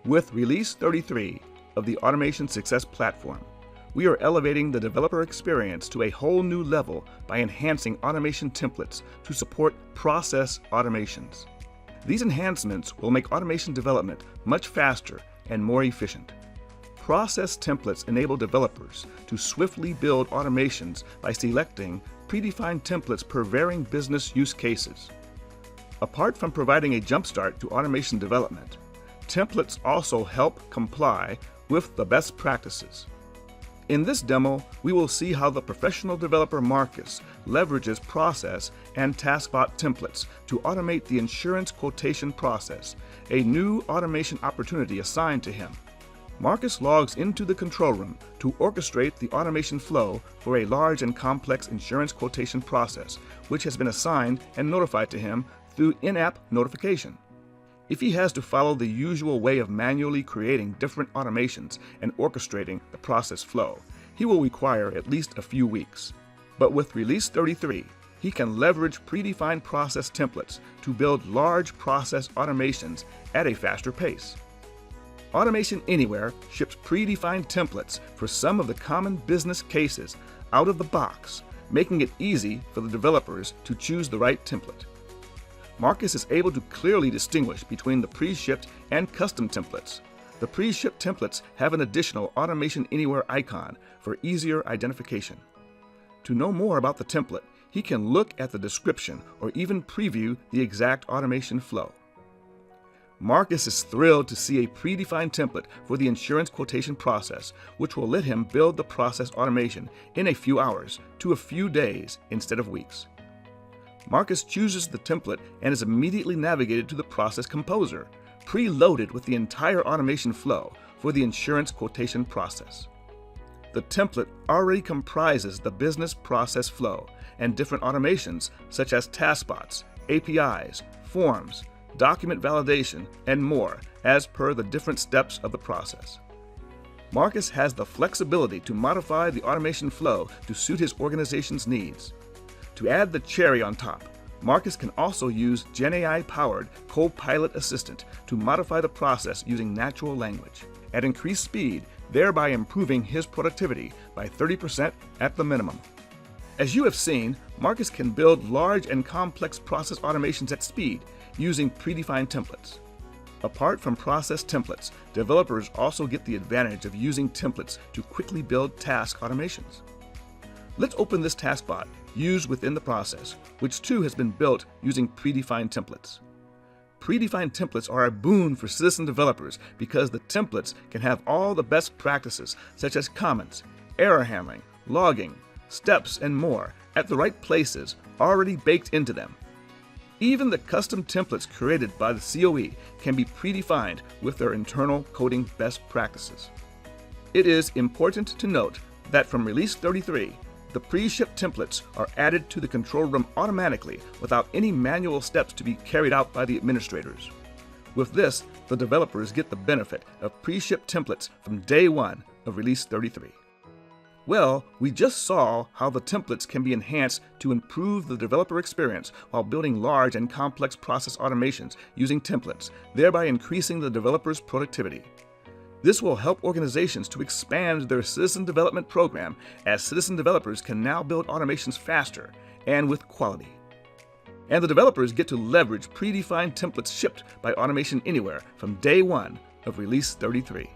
With Release 33 of the Automation Success Platform, we are elevating the developer experience to a whole new level by enhancing automation templates to support process automations. These enhancements will make automation development much faster and more efficient. Process templates enable developers to swiftly build automations by selecting predefined templates per varying business use cases. Apart from providing a jumpstart to automation development, templates also help comply with the best practices. In this demo, we will see how the professional developer Marcus leverages process and taskbot templates to automate the insurance quotation process, a new automation opportunity assigned to him. Marcus logs into the control room to orchestrate the automation flow for a large and complex insurance quotation process, which has been assigned and notified to him through in-app notification. If he has to follow the usual way of manually creating different automations and orchestrating the process flow, he will require at least a few weeks. But with Release 33, he can leverage predefined process templates to build large process automations at a faster pace. Automation Anywhere ships predefined templates for some of the common business cases out of the box, making it easy for the developers to choose the right template. Marcus is able to clearly distinguish between the pre-shipped and custom templates. The pre-shipped templates have an additional Automation Anywhere icon for easier identification. To know more about the template, he can look at the description or even preview the exact automation flow. Marcus is thrilled to see a predefined template for the insurance quotation process, which will let him build the process automation in a few hours to a few days instead of weeks. Marcus chooses the template and is immediately navigated to the Process Composer, preloaded with the entire automation flow for the insurance quotation process. The template already comprises the business process flow and different automations such as taskbots, APIs, forms, document validation, and more as per the different steps of the process. Marcus has the flexibility to modify the automation flow to suit his organization's needs. To add the cherry on top, Marcus can also use GenAI-powered Co-pilot Assistant to modify the process using natural language at increased speed, thereby improving his productivity by 30% at the minimum. As you have seen, Marcus can build large and complex process automations at speed using predefined templates. Apart from process templates, developers also get the advantage of using templates to quickly build task automations. Let's open this taskbot used within the process, which too has been built using predefined templates. Predefined templates are a boon for citizen developers because the templates can have all the best practices such as comments, error handling, logging, steps, and more at the right places already baked into them. Even the custom templates created by the COE can be predefined with their internal coding best practices. It is important to note that from Release 33, the pre-shipped templates are added to the control room automatically without any manual steps to be carried out by the administrators. With this, the developers get the benefit of pre-shipped templates from day one of Release 33. Well, we just saw how the templates can be enhanced to improve the developer experience while building large and complex process automations using templates, thereby increasing the developer's productivity. This will help organizations to expand their citizen development program, as citizen developers can now build automations faster and with quality. And the developers get to leverage predefined templates shipped by Automation Anywhere from day one of Release 33.